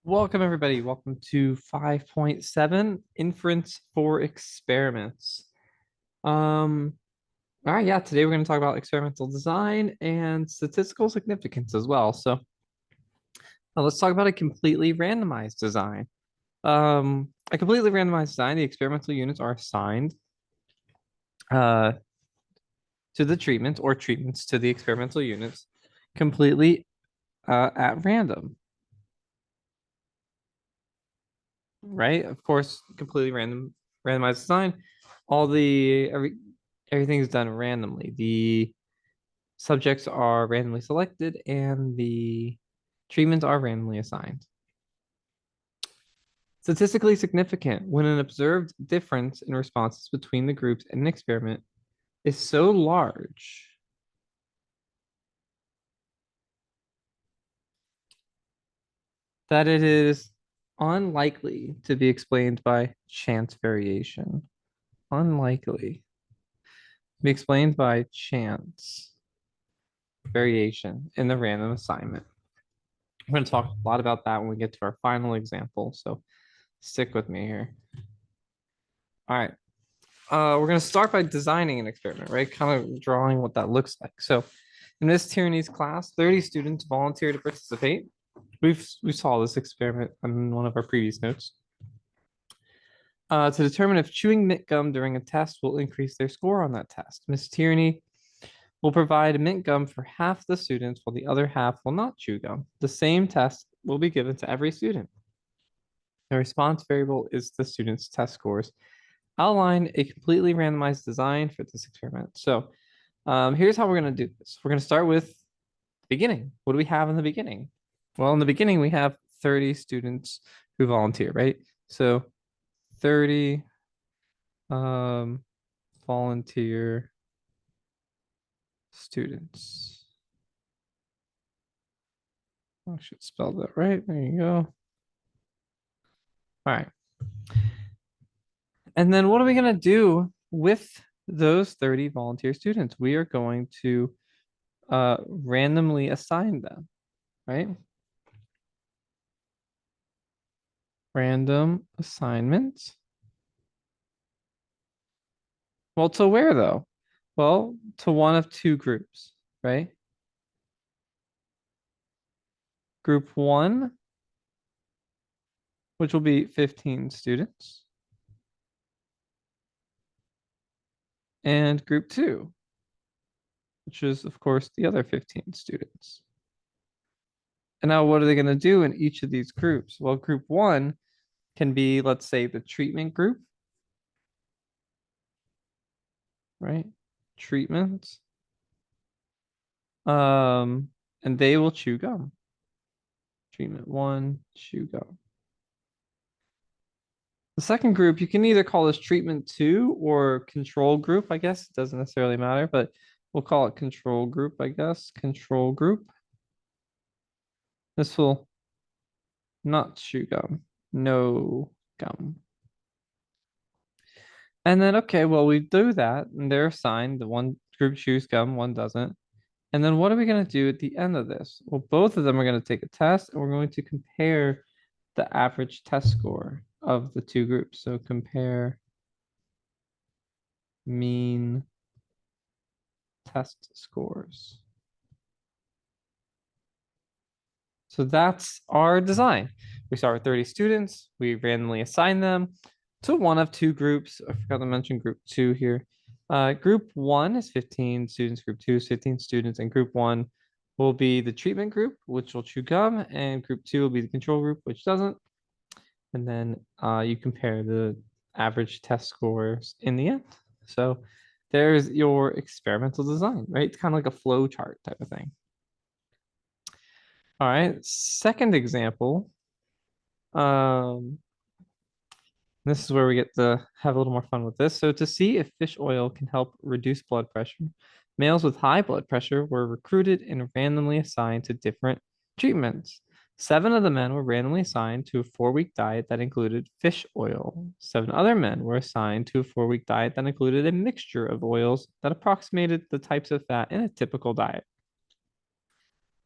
Welcome everybody. Welcome to 5.7 Inference for Experiments. Um, all right, yeah, today we're going to talk about experimental design and statistical significance as well. So let's talk about a completely randomized design. A completely randomized design, the experimental units are assigned uh, to the treatment or treatments to the experimental units completely at random, right? Of course, completely randomized design. All the everything is done randomly. The subjects are randomly selected and the treatments are randomly assigned. Statistically significant when an observed difference in responses between the groups in an experiment is so large that it is unlikely to be explained by chance variation. Unlikely to be explained by chance variation in the random assignment. We're going to talk a lot about that when we get to our final example, so stick with me here. All right. We're going to start by designing an experiment, right? Kind of drawing what that looks like. So in this Tyranny's class, 30 students volunteer to participate. We saw this experiment on one of our previous notes. To determine if chewing mint gum during a test will increase their score on that test. Miss Tierney will provide mint gum for half the students while the other half will not chew gum. The same test will be given to every student. The response variable is the student's test scores. Outline a completely randomized design for this experiment. So here's how we're going to do this. We're going to start with the beginning. What do we have in the beginning? Well, in the beginning, we have 30 students who volunteer, right? So 30 volunteer students. I should spell that right. There you go. All right. And then what are we going to do with those 30 volunteer students? We are going to randomly assign them, right? Random assignments. Well, to where though? Well, to one of two groups, right? Group one, which will be 15 students, and group two, which is, of course, the other 15 students. And now what are they going to do in each of these groups? Well, group one can be, let's say, the treatment group, right? Treatment. And they will chew gum. Treatment one, chew gum. The second group, you can either call this treatment two or control group, I guess. It doesn't necessarily matter, but we'll call it control group, I guess. Control group. This will not chew gum. No gum. And then, okay, well, we do that, and they're assigned. The one group chews gum, one doesn't. And then what are we going to do at the end of this? Well, both of them are going to take a test, and we're going to compare the average test score of the two groups. So compare mean test scores. So that's our design. We start with 30 students. We randomly assign them to one of two groups. I forgot to mention group two here. Group one is 15 students, group two is 15 students, and group one will be the treatment group, which will chew gum, and group two will be the control group, which doesn't. And then you compare the average test scores in the end. So there's your experimental design, right? It's kind of like a flow chart type of thing. All right, second example. This is where we get to have a little more fun with this. So to see if fish oil can help reduce blood pressure, males with high blood pressure were recruited and randomly assigned to different treatments. 7 of the men were randomly assigned to a 4-week diet that included fish oil. 7 other men were assigned to a 4-week diet that included a mixture of oils that approximated the types of fat in a typical diet.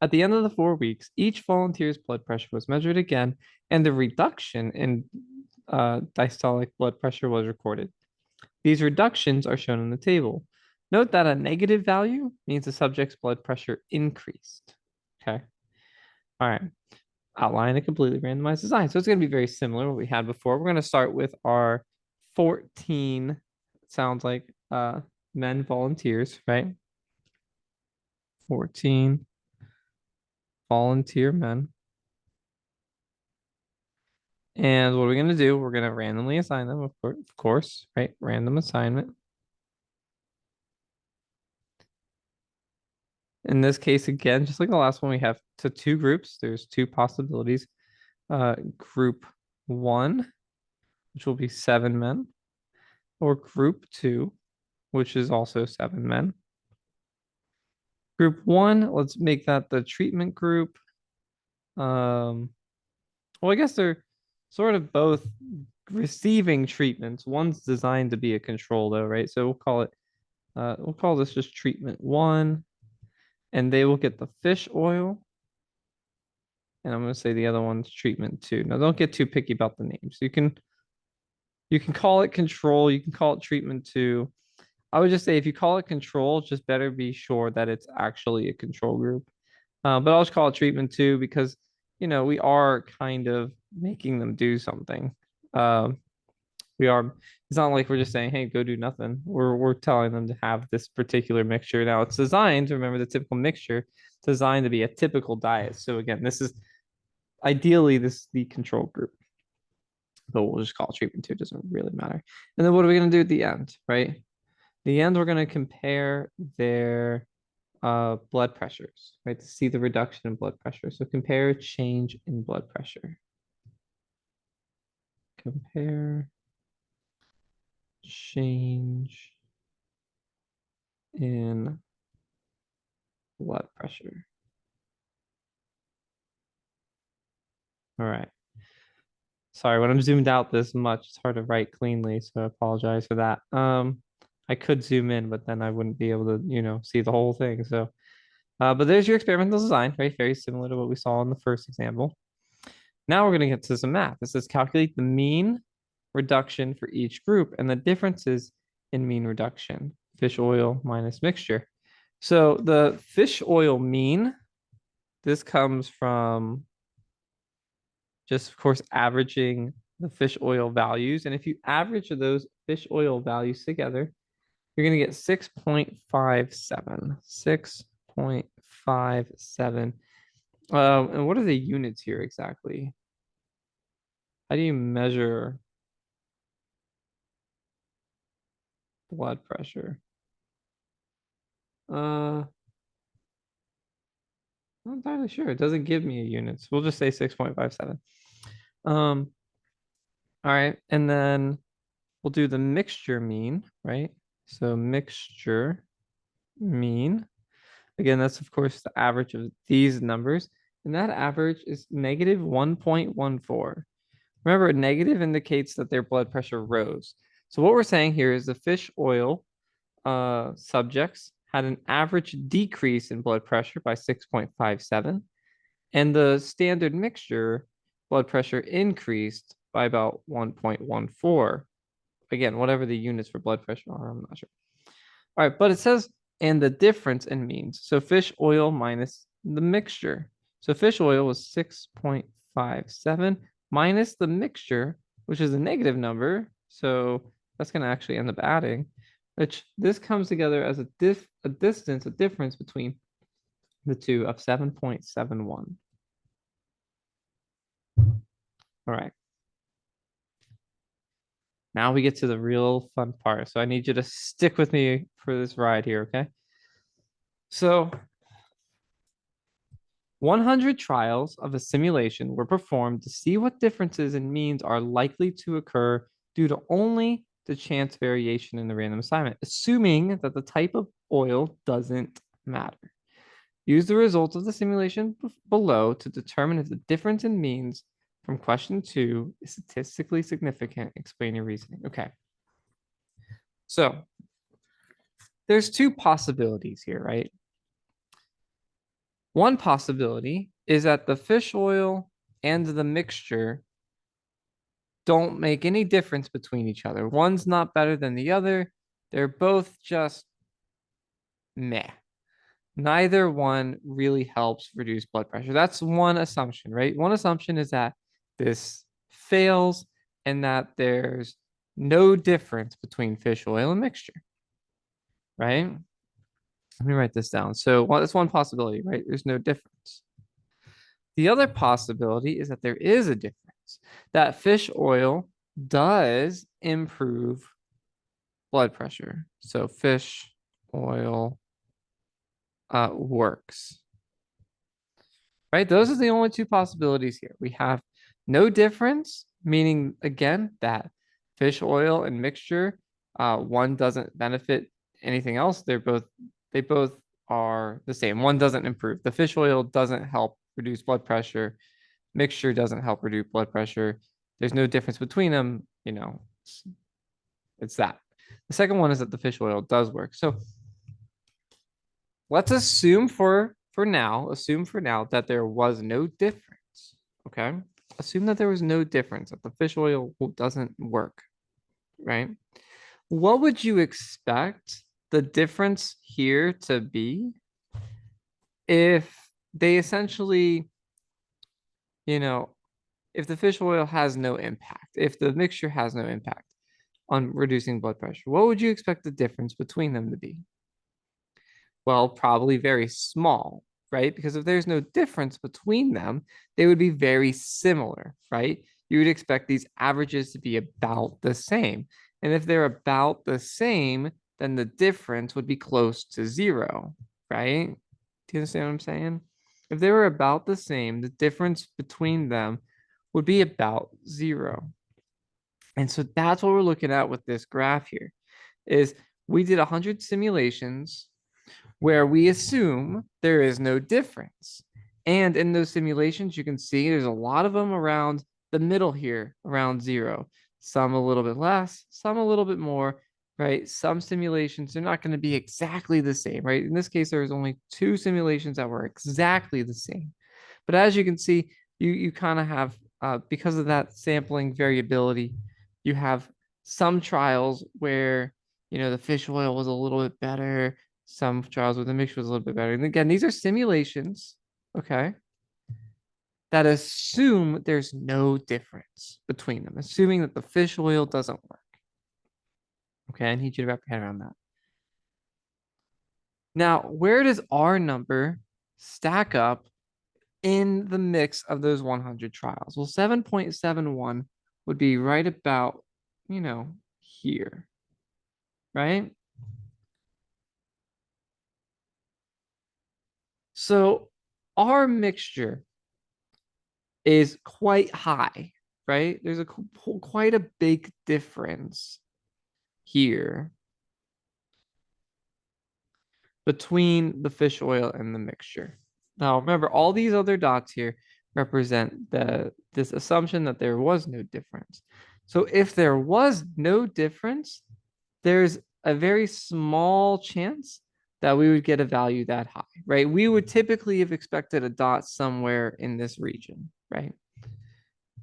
At the end of the 4 weeks, each volunteer's blood pressure was measured again, and the reduction in diastolic blood pressure was recorded. These reductions are shown in the table. Note that a negative value means the subject's blood pressure increased. Okay. All right. Outline a completely randomized design. So it's going to be very similar to what we had before. We're going to start with our 14, sounds like men volunteers, right? 14 volunteer men. And what are we going to do? We're going to randomly assign them, of course, right? Random assignment. In this case, again, just like the last one, we have to two groups. There's two possibilities. Group 1, which will be 7 men, or group 2, which is also 7 men. Group 1, let's make that the treatment group. Well, I guess they're sort of both receiving treatments. One's designed to be a control though, right? So we'll call this just treatment 1, and they will get the fish oil. And I'm going to say the other one's treatment 2. Now don't get too picky about the names. You can call it control, you can call it treatment 2. I would just say if you call it control, just better be sure that it's actually a control group. But I'll just call it treatment 2 because, we are kind of making them do something. Um, it's not like we're just saying, hey, go do nothing. We're telling them to have this particular mixture. Now it's designed, remember the typical mixture, it's designed to be a typical diet. So again, this is ideally the control group. But we'll just call it treatment 2, it doesn't really matter. And then what are we gonna do at the end, right? The end, we're gonna compare their blood pressures, right? To see the reduction in blood pressure. So compare change in blood pressure. Compare change in blood pressure. All right. Sorry, when I'm zoomed out this much, it's hard to write cleanly, so I apologize for that. I could zoom in, but then I wouldn't be able to, see the whole thing. So, but there's your experimental design, right? Very similar to what we saw in the first example. Now we're going to get to some math. It says calculate the mean reduction for each group and the differences in mean reduction. Fish oil minus mixture. So the fish oil mean, this comes from just, of course, averaging the fish oil values. And if you average those fish oil values together, you're going to get 6.57. 6.57. And what are the units here exactly? How do you measure blood pressure? Not entirely sure. It doesn't give me a units. We'll just say 6.57. All right, and then we'll do the mixture mean, right? So mixture mean. Again, that's of course the average of these numbers, and that average is negative 1.14. Remember, a negative indicates that their blood pressure rose. So what we're saying here is the fish oil subjects had an average decrease in blood pressure by 6.57, and the standard mixture blood pressure increased by about 1.14. Again, whatever the units for blood pressure are, I'm not sure. All right, but it says, and the difference in means. So fish oil minus the mixture. So fish oil was 6.57 minus the mixture, which is a negative number. So that's going to actually end up adding, which this comes together as a difference between the two of 7.71. All right. Now we get to the real fun part. So I need you to stick with me for this ride here, okay? So 100 trials of a simulation were performed to see what differences in means are likely to occur due to only the chance variation in the random assignment, assuming that the type of oil doesn't matter. Use the results of the simulation below to determine if the difference in means from question 2 is statistically significant. Explain your reasoning. Okay. So there's two possibilities here, right? One possibility is that the fish oil and the mixture don't make any difference between each other. One's not better than the other. They're both just meh. Neither one really helps reduce blood pressure. That's one assumption, right? One assumption is that this fails and that there's no difference between fish oil and mixture, right? Let me write this down. So that's one possibility, right? There's no difference. The other possibility is that there is a difference, that fish oil does improve blood pressure. So fish oil works, right? Those are the only two possibilities here. We have no difference, meaning again that fish oil and mixture, one doesn't benefit anything else. They both are the same. One doesn't improve. The fish oil doesn't help reduce blood pressure. Mixture doesn't help reduce blood pressure. There's no difference between them. It's that. The second one is that the fish oil does work. So let's assume for now, that there was no difference. Okay. Assume that there was no difference, that the fish oil doesn't work, right? What would you expect the difference here to be if they essentially, you know, if the fish oil has no impact, if the mixture has no impact on reducing blood pressure, what would you expect the difference between them to be? Well, probably very small, right? Because if there's no difference between them, they would be very similar, right? You would expect these averages to be about the same. And if they're about the same, then the difference would be close to zero, right? Do you understand what I'm saying? If they were about the same, the difference between them would be about zero. And so that's what we're looking at with this graph here is we did 100 simulations where we assume there is no difference. And in those simulations, you can see there's a lot of them around the middle here, around zero. Some a little bit less, some a little bit more, right? Some simulations are not going to be exactly the same, right? In this case, there was only 2 simulations that were exactly the same. But as you can see, you kind of have, because of that sampling variability, you have some trials where, the fish oil was a little bit better, some trials where the mixture was a little bit better. And again, these are simulations, okay, that assume there's no difference between them, assuming that the fish oil doesn't work. Okay, I need you to wrap your head around that. Now, where does our number stack up in the mix of those 100 trials? Well, 7.71 would be right about, here, right? So our mixture is quite high, right? There's quite a big difference here between the fish oil and the mixture. Now, remember, all these other dots here represent this assumption that there was no difference. So if there was no difference, there's a very small chance that we would get a value that high, right? We would typically have expected a dot somewhere in this region, right?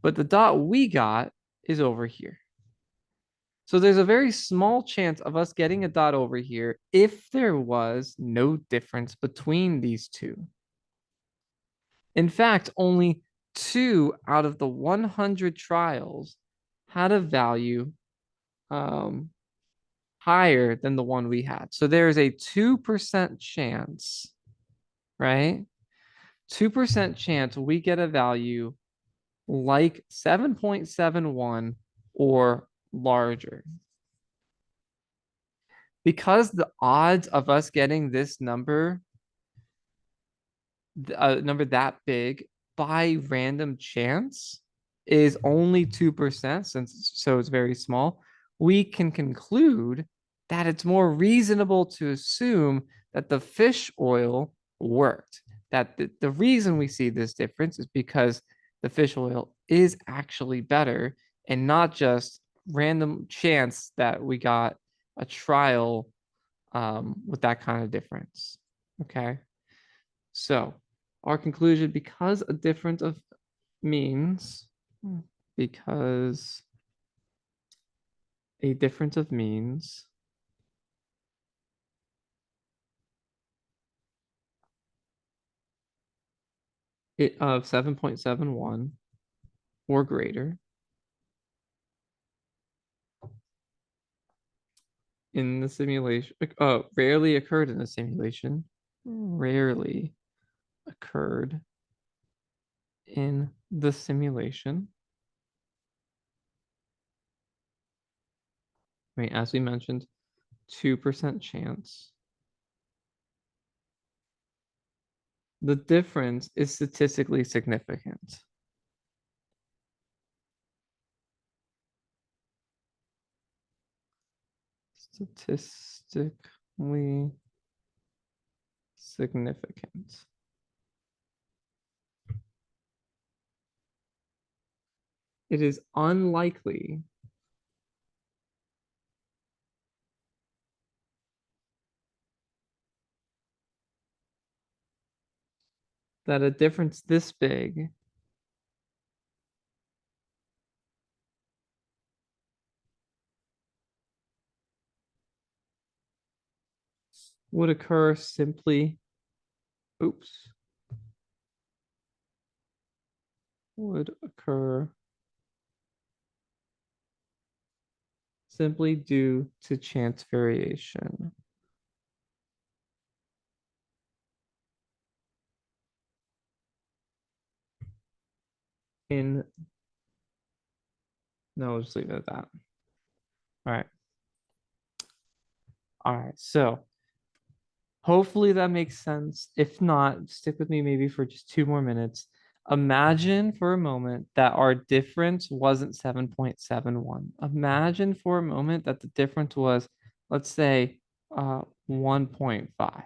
But the dot we got is over here. So there's a very small chance of us getting a dot over here if there was no difference between these two. In fact, only 2 out of the 100 trials had a value higher than the one we had. So there's a 2% chance, right? 2% chance we get a value like 7.71 or larger. Because the odds of us getting this number, a number that big by random chance is only 2%, so it's very small, we can conclude that it's more reasonable to assume that the fish oil worked. That the reason we see this difference is because the fish oil is actually better and not just random chance that we got a trial with that kind of difference. Okay. So our conclusion, because a difference of means, because a difference of means of 7.71 or greater in the simulation, rarely occurred in the simulation, rarely occurred in the simulation. Right, as we mentioned, 2% chance. The difference is statistically significant. Statistically significant. It is unlikely that a difference this big would occur simply, oops, would occur simply due to chance variation. In, no, we'll just leave it at that. All right. All right. So hopefully that makes sense. If not, stick with me maybe for just 2 more minutes. Imagine for a moment that our difference wasn't 7.71. Imagine for a moment that the difference was, let's say, 1.5.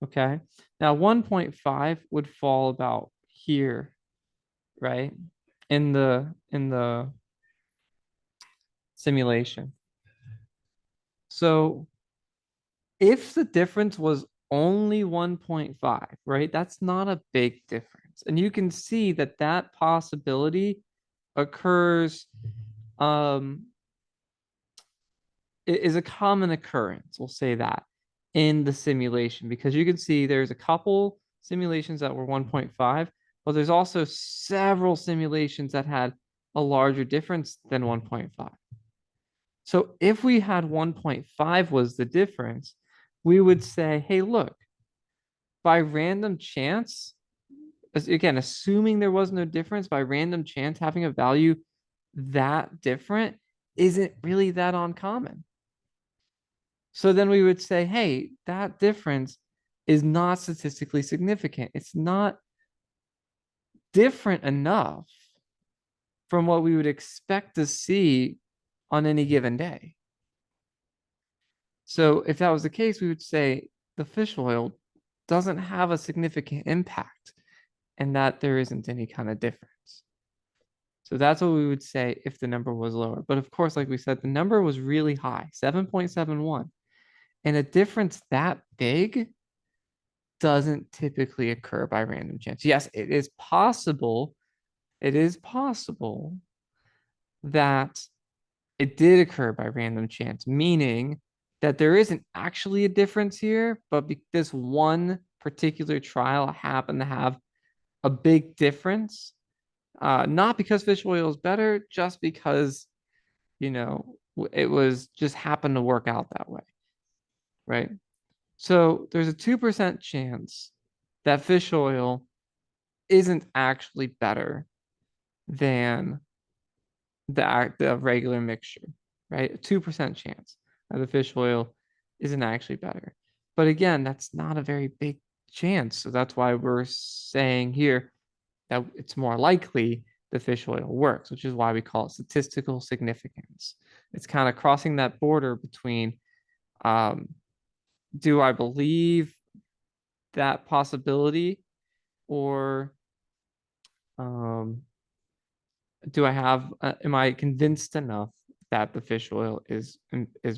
Okay. Now 1.5 would fall about here, right? In the simulation. So if the difference was only 1.5, right? That's not a big difference. And you can see that that possibility occurs, um, is a common occurrence, we'll say that, in the simulation, because you can see there's a couple simulations that were 1.5, but there's also several simulations that had a larger difference than 1.5. So if we had 1.5 was the difference, we would say, hey, look, by random chance, again, assuming there was no difference, by random chance, having a value that different isn't really that uncommon. So then we would say, hey, that difference is not statistically significant. It's not different enough from what we would expect to see on any given day. So if that was the case, we would say the fish oil doesn't have a significant impact and that there isn't any kind of difference. So that's what we would say if the number was lower. But of course, like we said, the number was really high, 7.71. And a difference that big doesn't typically occur by random chance. Yes, it is possible. It is possible that it did occur by random chance, meaning that there isn't actually a difference here, but this one particular trial happened to have a big difference. Not because fish oil is better, just because, it was just happened to work out that way, right? So there's a 2% chance that fish oil isn't actually better than the regular mixture, right? A 2% chance that the fish oil isn't actually better. But again, that's not a very big chance. So that's why we're saying here that it's more likely the fish oil works, which is why we call it statistical significance. It's kind of crossing that border between, do I believe that possibility, or do I have, am I convinced enough that the fish oil is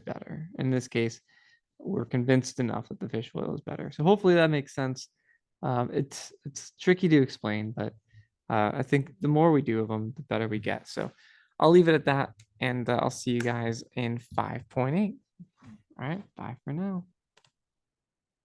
better? In this case, we're convinced enough that the fish oil is better. So hopefully that makes sense. It's tricky to explain, but I think the more we do of them, the better we get. So I'll leave it at that, and I'll see you guys in 5.8. All right, bye for now.